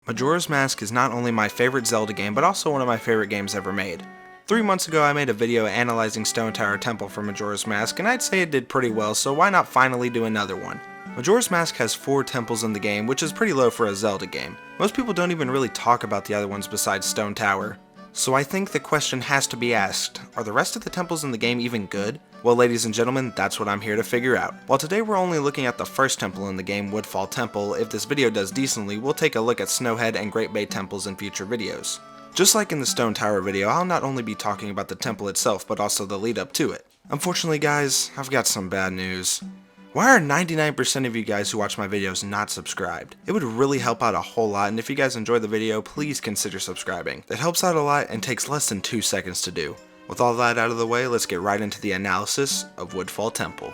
Majora's Mask is not only my favorite Zelda game, but also one of my favorite games ever made. 3 months ago I made a video analyzing Stone Tower Temple for Majora's Mask, and I'd say it did pretty well, so why not finally do another one? Majora's Mask has 4 temples in the game, which is pretty low for a Zelda game. Most people don't even really talk about the other ones besides Stone Tower. So I think the question has to be asked, are the rest of the temples in the game even good? Well, ladies and gentlemen, that's what I'm here to figure out. While today we're only looking at the first temple in the game, Woodfall Temple, if this video does decently, we'll take a look at Snowhead and Great Bay temples in future videos. Just like in the Stone Tower video, I'll not only be talking about the temple itself, but also the lead up to it. Unfortunately guys, I've got some bad news. Why are 99% of you guys who watch my videos not subscribed? It would really help out a whole lot, and if you guys enjoy the video, please consider subscribing. It helps out a lot and takes less than 2 seconds to do. With all that out of the way, let's get right into the analysis of Woodfall Temple.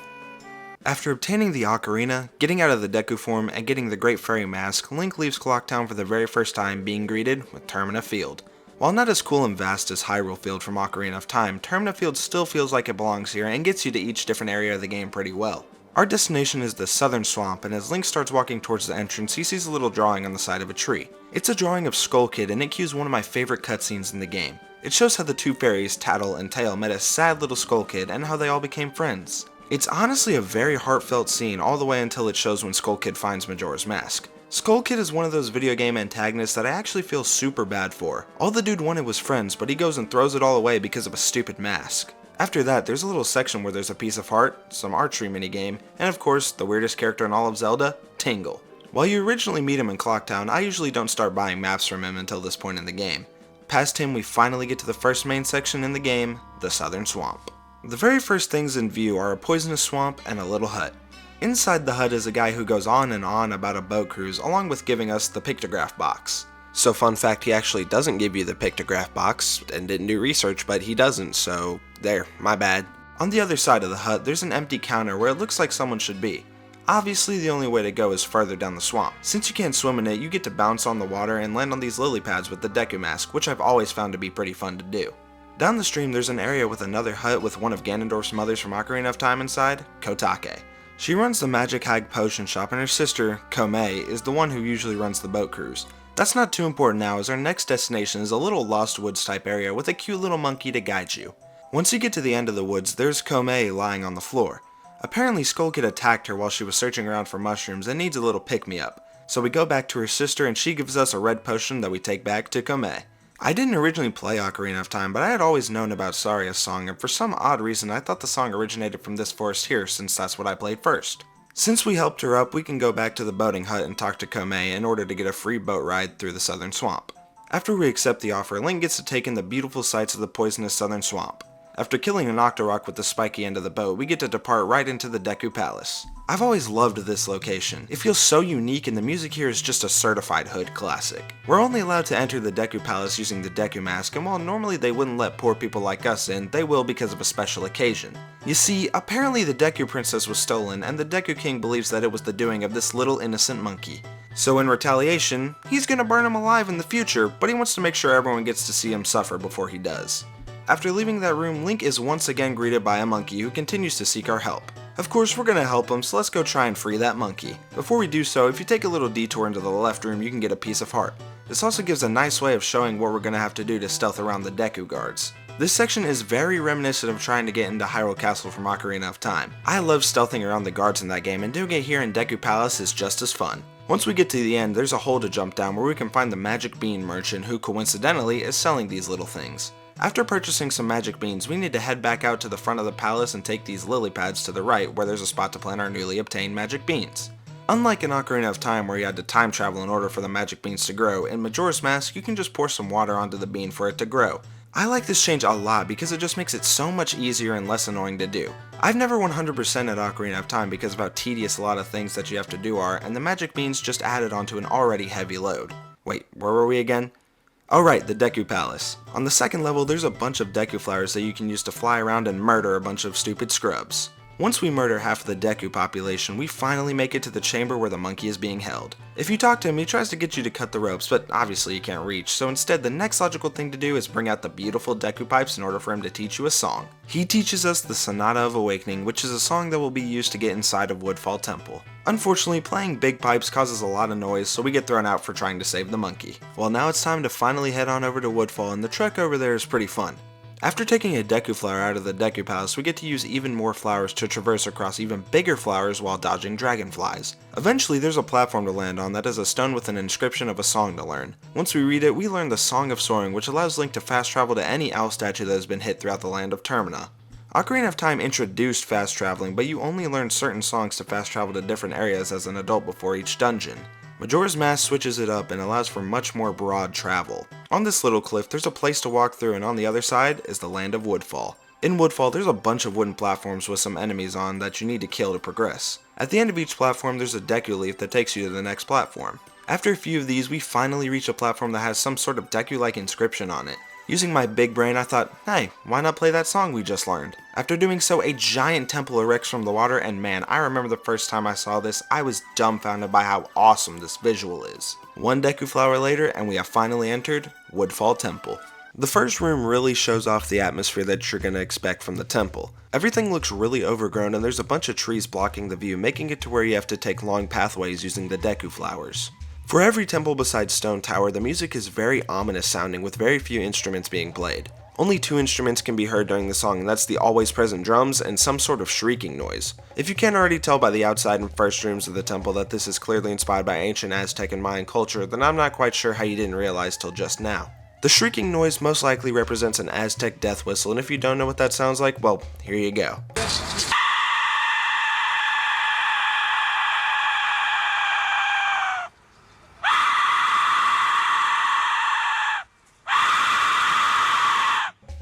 After obtaining the Ocarina, getting out of the Deku form, and getting the Great Fairy Mask, Link leaves Clocktown for the very first time, being greeted with Termina Field. While not as cool and vast as Hyrule Field from Ocarina of Time, Termina Field still feels like it belongs here and gets you to each different area of the game pretty well. Our destination is the Southern Swamp, and as Link starts walking towards the entrance, he sees a little drawing on the side of a tree. It's a drawing of Skull Kid, and it cues one of my favorite cutscenes in the game. It shows how the two fairies, Tattle and Tail, met a sad little Skull Kid and how they all became friends. It's honestly a very heartfelt scene all the way until it shows when Skull Kid finds Majora's Mask. Skull Kid is one of those video game antagonists that I actually feel super bad for. All the dude wanted was friends, but he goes and throws it all away because of a stupid mask. After that, there's a little section where there's a piece of heart, some archery minigame, and of course, the weirdest character in all of Zelda, Tingle. While you originally meet him in Clocktown, I usually don't start buying maps from him until this point in the game. Past him, we finally get to the first main section in the game, the Southern Swamp. The very first things in view are a poisonous swamp and a little hut. Inside the hut is a guy who goes on and on about a boat cruise, along with giving us the pictograph box. So fun fact, he actually doesn't give you the pictograph box, and didn't do research, but he doesn't, so there, my bad. On the other side of the hut, there's an empty counter where it looks like someone should be. Obviously, the only way to go is further down the swamp. Since you can't swim in it, you get to bounce on the water and land on these lily pads with the Deku Mask, which I've always found to be pretty fun to do. Down the stream, there's an area with another hut with one of Ganondorf's mothers from Ocarina of Time inside, Kotake. She runs the Magic Hag Potion Shop, and her sister, Komei, is the one who usually runs the boat cruise. That's not too important now, as our next destination is a little Lost Woods type area with a cute little monkey to guide you. Once you get to the end of the woods, there's Komei lying on the floor. Apparently Skull Kid attacked her while she was searching around for mushrooms and needs a little pick-me-up. So we go back to her sister and she gives us a red potion that we take back to Komei. I didn't originally play Ocarina of Time, but I had always known about Saria's song, and for some odd reason I thought the song originated from this forest here, since that's what I played first. Since we helped her up, we can go back to the boating hut and talk to Komei in order to get a free boat ride through the Southern Swamp. After we accept the offer, Link gets to take in the beautiful sights of the poisonous Southern Swamp. After killing an Octorok with the spiky end of the boat, we get to depart right into the Deku Palace. I've always loved this location. It feels so unique, and the music here is just a certified hood classic. We're only allowed to enter the Deku Palace using the Deku Mask, and while normally they wouldn't let poor people like us in, they will because of a special occasion. You see, apparently the Deku Princess was stolen, and the Deku King believes that it was the doing of this little innocent monkey. So in retaliation, he's gonna burn him alive in the future, but he wants to make sure everyone gets to see him suffer before he does. After leaving that room, Link is once again greeted by a monkey who continues to seek our help. Of course, we're gonna help him, so let's go try and free that monkey. Before we do so, if you take a little detour into the left room, you can get a piece of heart. This also gives a nice way of showing what we're gonna have to do to stealth around the Deku guards. This section is very reminiscent of trying to get into Hyrule Castle from Ocarina of Time. I love stealthing around the guards in that game, and doing it here in Deku Palace is just as fun. Once we get to the end, there's a hole to jump down where we can find the Magic Bean merchant who coincidentally is selling these little things. After purchasing some magic beans, we need to head back out to the front of the palace and take these lily pads to the right where there's a spot to plant our newly obtained magic beans. Unlike in Ocarina of Time where you had to time travel in order for the magic beans to grow, in Majora's Mask you can just pour some water onto the bean for it to grow. I like this change a lot because it just makes it so much easier and less annoying to do. I've never 100% at Ocarina of Time because of how tedious a lot of things that you have to do are, and the magic beans just added onto an already heavy load. Wait, where were we again? Oh right, the Deku Palace. On the second level, there's a bunch of Deku flowers that you can use to fly around and murder a bunch of stupid scrubs. Once we murder half of the Deku population, we finally make it to the chamber where the monkey is being held. If you talk to him, he tries to get you to cut the ropes, but obviously you can't reach, so instead the next logical thing to do is bring out the beautiful Deku pipes in order for him to teach you a song. He teaches us the Sonata of Awakening, which is a song that will be used to get inside of Woodfall Temple. Unfortunately, playing big pipes causes a lot of noise, so we get thrown out for trying to save the monkey. Well, now it's time to finally head on over to Woodfall, and the trek over there is pretty fun. After taking a Deku flower out of the Deku Palace, we get to use even more flowers to traverse across even bigger flowers while dodging dragonflies. Eventually, there's a platform to land on that has a stone with an inscription of a song to learn. Once we read it, we learn the Song of Soaring, which allows Link to fast travel to any owl statue that has been hit throughout the land of Termina. Ocarina of Time introduced fast traveling, but you only learn certain songs to fast travel to different areas as an adult before each dungeon. Majora's Mask switches it up and allows for much more broad travel. On this little cliff, there's a place to walk through, and on the other side is the land of Woodfall. In Woodfall, there's a bunch of wooden platforms with some enemies on that you need to kill to progress. At the end of each platform, there's a Deku leaf that takes you to the next platform. After a few of these, we finally reach a platform that has some sort of Deku-like inscription on it. Using my big brain, I thought, hey, why not play that song we just learned? After doing so, a giant temple erects from the water, and man, I remember the first time I saw this, I was dumbfounded by how awesome this visual is. One Deku flower later, and we have finally entered Woodfall Temple. The first room really shows off the atmosphere that you're going to expect from the temple. Everything looks really overgrown, and there's a bunch of trees blocking the view, making it to where you have to take long pathways using the Deku flowers. For every temple besides Stone Tower, the music is very ominous sounding with very few instruments being played. Only two instruments can be heard during the song, and that's the always present drums and some sort of shrieking noise. If you can't already tell by the outside and first rooms of the temple that this is clearly inspired by ancient Aztec and Mayan culture, then I'm not quite sure how you didn't realize till just now. The shrieking noise most likely represents an Aztec death whistle, and if you don't know what that sounds like, well, here you go.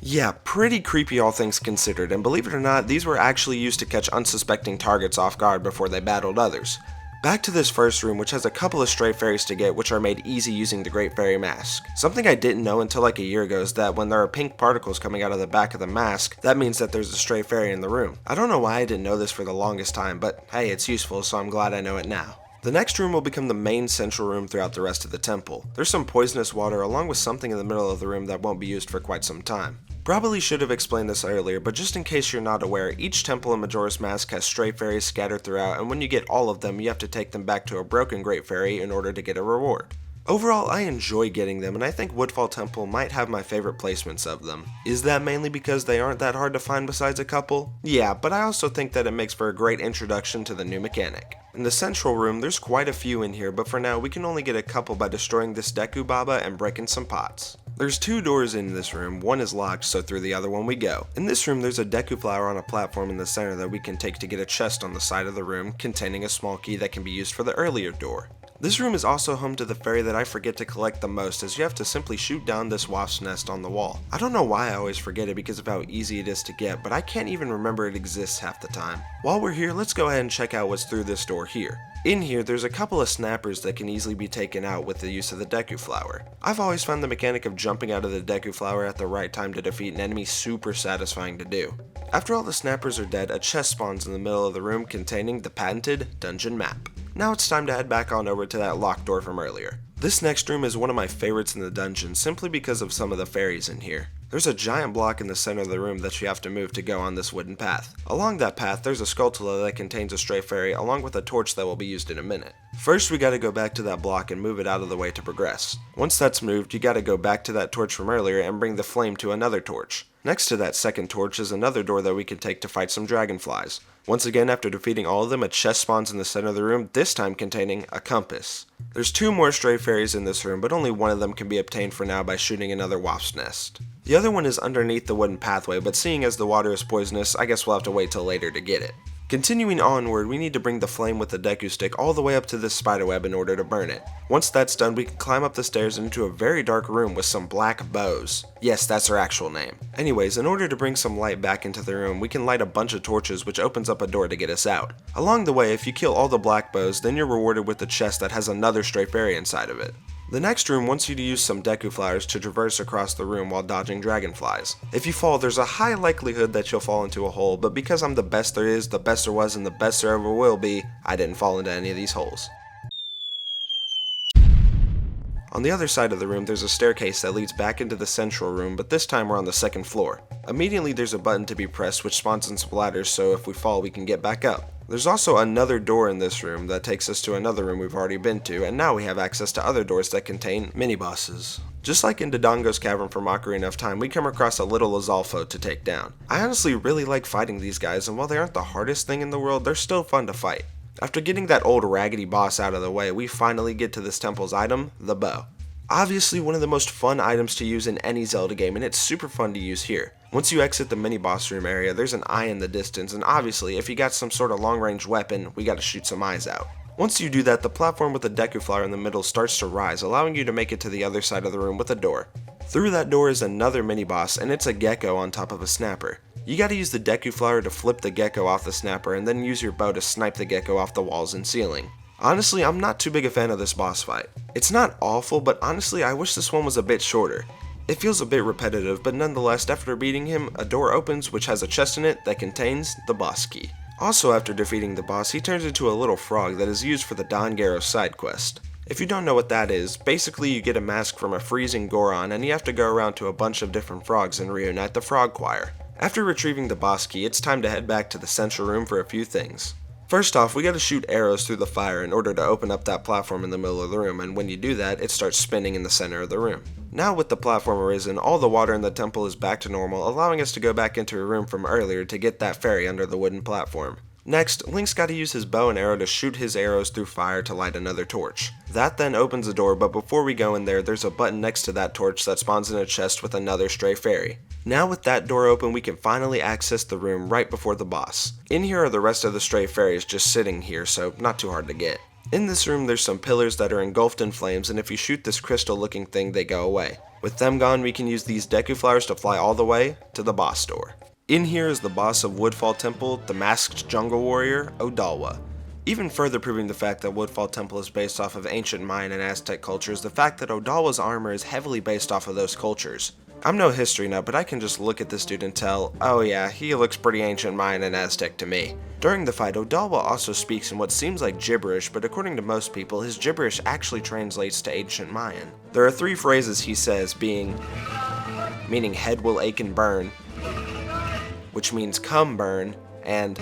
Yeah, pretty creepy all things considered, and believe it or not, these were actually used to catch unsuspecting targets off guard before they battled others. Back to this first room, which has a couple of stray fairies to get, which are made easy using the Great Fairy Mask. Something I didn't know until like a year ago is that when there are pink particles coming out of the back of the mask, that means that there's a stray fairy in the room. I don't know why I didn't know this for the longest time, but hey, it's useful, so I'm glad I know it now. The next room will become the main central room throughout the rest of the temple. There's some poisonous water along with something in the middle of the room that won't be used for quite some time. Probably should have explained this earlier, but just in case you're not aware, each temple in Majora's Mask has stray fairies scattered throughout, and when you get all of them, you have to take them back to a broken Great Fairy in order to get a reward. Overall, I enjoy getting them, and I think Woodfall Temple might have my favorite placements of them. Is that mainly because they aren't that hard to find besides a couple? Yeah, but I also think that it makes for a great introduction to the new mechanic. In the central room, there's quite a few in here, but for now, we can only get a couple by destroying this Deku Baba and breaking some pots. There's two doors in this room, one is locked, so through the other one we go. In this room, there's a Deku flower on a platform in the center that we can take to get a chest on the side of the room, containing a small key that can be used for the earlier door. This room is also home to the fairy that I forget to collect the most, as you have to simply shoot down this wasp's nest on the wall. I don't know why I always forget it because of how easy it is to get, but I can't even remember it exists half the time. While we're here, let's go ahead and check out what's through this door here. In here, there's a couple of snappers that can easily be taken out with the use of the Deku flower. I've always found the mechanic of jumping out of the Deku flower at the right time to defeat an enemy super satisfying to do. After all the snappers are dead, a chest spawns in the middle of the room containing the patented dungeon map. Now it's time to head back on over to that locked door from earlier. This next room is one of my favorites in the dungeon simply because of some of the fairies in here. There's a giant block in the center of the room that you have to move to go on this wooden path. Along that path, there's a skulltula that contains a stray fairy along with a torch that will be used in a minute. First, we gotta go back to that block and move it out of the way to progress. Once that's moved, you gotta go back to that torch from earlier and bring the flame to another torch. Next to that second torch is another door that we can take to fight some dragonflies. Once again, after defeating all of them, a chest spawns in the center of the room, this time containing a compass. There's two more stray fairies in this room, but only one of them can be obtained for now by shooting another wasp's nest. The other one is underneath the wooden pathway, but seeing as the water is poisonous, I guess we'll have to wait till later to get it. Continuing onward, we need to bring the flame with the Deku stick all the way up to this spiderweb in order to burn it. Once that's done, we can climb up the stairs into a very dark room with some black bows. Yes, that's her actual name. Anyways, in order to bring some light back into the room, we can light a bunch of torches which opens up a door to get us out. Along the way, if you kill all the black bows, then you're rewarded with a chest that has another stray fairy inside of it. The next room wants you to use some Deku flowers to traverse across the room while dodging dragonflies. If you fall, there's a high likelihood that you'll fall into a hole, but because I'm the best there is, the best there was, and the best there ever will be, I didn't fall into any of these holes. On the other side of the room, there's a staircase that leads back into the central room, but this time we're on the second floor. Immediately there's a button to be pressed which spawns in some ladders, so if we fall we can get back up. There's also another door in this room that takes us to another room we've already been to, and now we have access to other doors that contain mini-bosses. Just like in Dodongo's Cavern from Ocarina of Time, we come across a little Lizalfo to take down. I honestly really like fighting these guys, and while they aren't the hardest thing in the world, they're still fun to fight. After getting that old raggedy boss out of the way, we finally get to this temple's item, the bow. Obviously one of the most fun items to use in any Zelda game, and it's super fun to use here. Once you exit the mini boss room area, there's an eye in the distance, and obviously if you got some sort of long range weapon, we gotta shoot some eyes out. Once you do that, the platform with the Deku flower in the middle starts to rise, allowing you to make it to the other side of the room with a door. Through that door is another mini boss, and it's a gecko on top of a snapper. You gotta use the Deku flower to flip the gecko off the snapper, and then use your bow to snipe the gecko off the walls and ceiling. Honestly, I'm not too big a fan of this boss fight. It's not awful, but honestly I wish this one was a bit shorter. It feels a bit repetitive, but nonetheless, after beating him, a door opens which has a chest in it that contains the boss key. Also, after defeating the boss, he turns into a little frog that is used for the Don Garros side quest. If you don't know what that is, basically you get a mask from a freezing Goron and you have to go around to a bunch of different frogs and reunite the frog choir. After retrieving the boss key, it's time to head back to the central room for a few things. First off, we gotta shoot arrows through the fire in order to open up that platform in the middle of the room, and when you do that, it starts spinning in the center of the room. Now with the platform arisen, all the water in the temple is back to normal, allowing us to go back into a room from earlier to get that fairy under the wooden platform. Next, Link's gotta use his bow and arrow to shoot his arrows through fire to light another torch. That then opens the door, but before we go in there's a button next to that torch that spawns in a chest with another stray fairy. Now with that door open, we can finally access the room right before the boss. In here are the rest of the stray fairies just sitting here, so not too hard to get. In this room there's some pillars that are engulfed in flames, and if you shoot this crystal looking thing they go away. With them gone, we can use these Deku flowers to fly all the way to the boss door. In here is the boss of Woodfall Temple, the masked jungle warrior, Odalawa. Even further proving the fact that Woodfall Temple is based off of ancient Mayan and Aztec cultures, the fact that Odalawa's armor is heavily based off of those cultures. I'm no history nut, but I can just look at this dude and tell, oh yeah, he looks pretty ancient Mayan and Aztec to me. During the fight, Odalawa also speaks in what seems like gibberish, but according to most people, his gibberish actually translates to ancient Mayan. There are 3 phrases he says, meaning head will ache and burn, which means come burn, and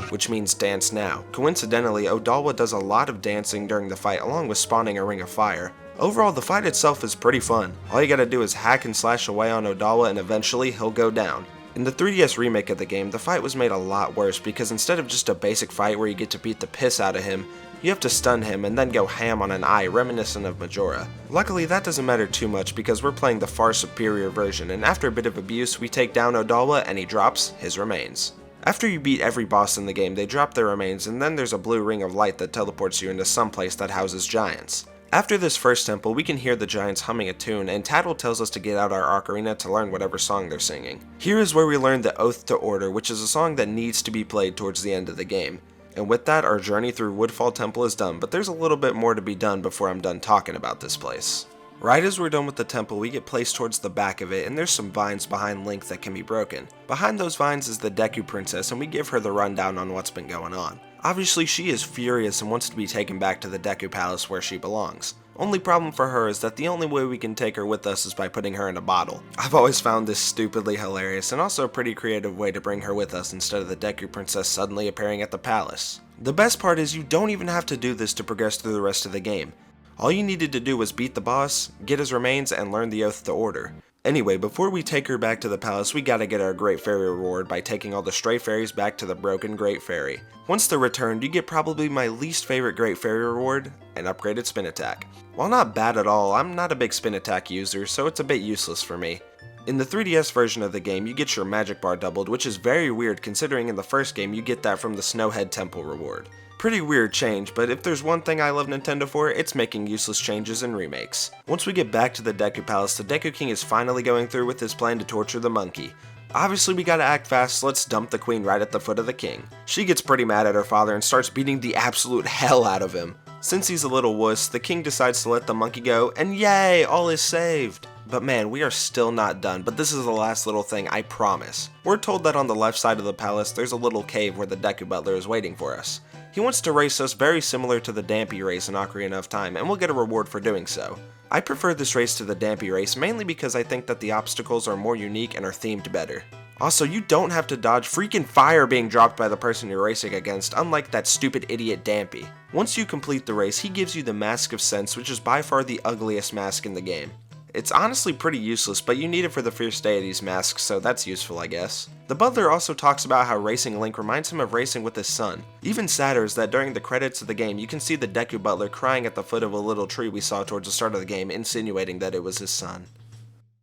which means dance now. Coincidentally, Odalawa does a lot of dancing during the fight along with spawning a ring of fire. Overall, the fight itself is pretty fun. All you gotta do is hack and slash away on Odalawa and eventually he'll go down. In the 3DS remake of the game, the fight was made a lot worse because instead of just a basic fight where you get to beat the piss out of him, you have to stun him and then go ham on an eye reminiscent of Majora. Luckily that doesn't matter too much because we're playing the far superior version, and after a bit of abuse we take down Odalawa and he drops his remains. After you beat every boss in the game, they drop their remains, and then there's a blue ring of light that teleports you into some place that houses giants. After this first temple, we can hear the giants humming a tune, and Tatl tells us to get out our ocarina to learn whatever song they're singing. Here is where we learn the Oath to Order, which is a song that needs to be played towards the end of the game. And with that, our journey through Woodfall Temple is done, but there's a little bit more to be done before I'm done talking about this place. Right as we're done with the temple, we get placed towards the back of it, and there's some vines behind Link that can be broken. Behind those vines is the Deku Princess, and we give her the rundown on what's been going on. Obviously, she is furious and wants to be taken back to the Deku Palace where she belongs. Only problem for her is that the only way we can take her with us is by putting her in a bottle. I've always found this stupidly hilarious and also a pretty creative way to bring her with us instead of the Deku Princess suddenly appearing at the palace. The best part is you don't even have to do this to progress through the rest of the game. All you needed to do was beat the boss, get his remains, and learn the Oath to Order. Anyway, before we take her back to the palace, we gotta get our Great Fairy reward by taking all the stray fairies back to the broken Great Fairy. Once they're returned, you get probably my least favorite Great Fairy reward, an upgraded spin attack. While not bad at all, I'm not a big spin attack user, so it's a bit useless for me. In the 3DS version of the game, you get your magic bar doubled, which is very weird considering in the first game you get that from the Snowhead Temple reward. Pretty weird change, but if there's one thing I love Nintendo for, it's making useless changes and remakes. Once we get back to the Deku Palace, the Deku King is finally going through with his plan to torture the monkey. Obviously we gotta act fast, so let's dump the queen right at the foot of the king. She gets pretty mad at her father and starts beating the absolute hell out of him. Since he's a little wuss, the king decides to let the monkey go, and yay, all is saved. But man, we are still not done, but this is the last little thing, I promise. We're told that on the left side of the palace, there's a little cave where the Deku Butler is waiting for us. He wants to race us very similar to the Dampy race in Ocarina of Time, and we'll get a reward for doing so. I prefer this race to the Dampy race mainly because I think that the obstacles are more unique and are themed better. Also, you don't have to dodge freaking fire being dropped by the person you're racing against, unlike that stupid idiot Dampy. Once you complete the race, he gives you the Mask of Sense, which is by far the ugliest mask in the game. It's honestly pretty useless, but you need it for the Fierce Deities masks, so that's useful, I guess. The Butler also talks about how racing Link reminds him of racing with his son. Even sadder is that during the credits of the game, you can see the Deku Butler crying at the foot of a little tree we saw towards the start of the game, insinuating that it was his son.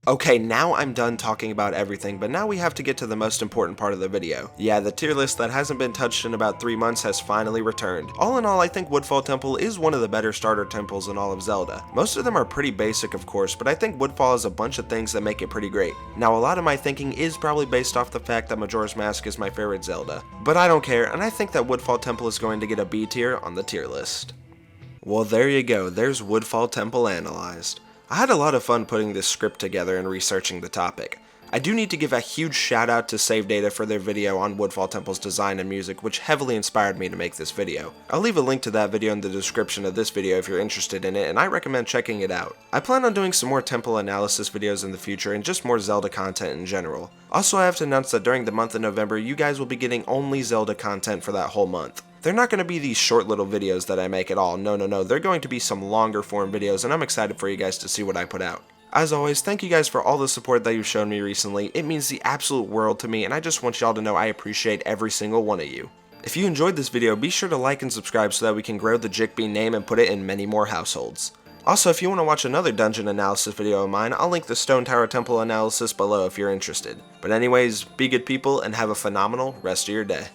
Okay, now I'm done talking about everything, but now we have to get to the most important part of the video. Yeah, the tier list that hasn't been touched in about 3 months has finally returned. All in all, I think Woodfall Temple is one of the better starter temples in all of Zelda. Most of them are pretty basic, of course, but I think Woodfall has a bunch of things that make it pretty great. Now, a lot of my thinking is probably based off the fact that Majora's Mask is my favorite Zelda, but I don't care, and I think that Woodfall Temple is going to get a B tier on the tier list. Well, there you go, there's Woodfall Temple analyzed. I had a lot of fun putting this script together and researching the topic. I do need to give a huge shout out to Save Data for their video on Woodfall Temple's design and music, which heavily inspired me to make this video. I'll leave a link to that video in the description of this video if you're interested in it, and I recommend checking it out. I plan on doing some more temple analysis videos in the future and just more Zelda content in general. Also, I have to announce that during the month of November, you guys will be getting only Zelda content for that whole month. They're not going to be these short little videos that I make at all, no, they're going to be some longer form videos, and I'm excited for you guys to see what I put out. As always, thank you guys for all the support that you've shown me recently. It means the absolute world to me, and I just want y'all to know I appreciate every single one of you. If you enjoyed this video, be sure to like and subscribe so that we can grow the Jikby name and put it in many more households. Also, if you want to watch another dungeon analysis video of mine, I'll link the Stone Tower Temple analysis below if you're interested. But anyways, be good people and have a phenomenal rest of your day.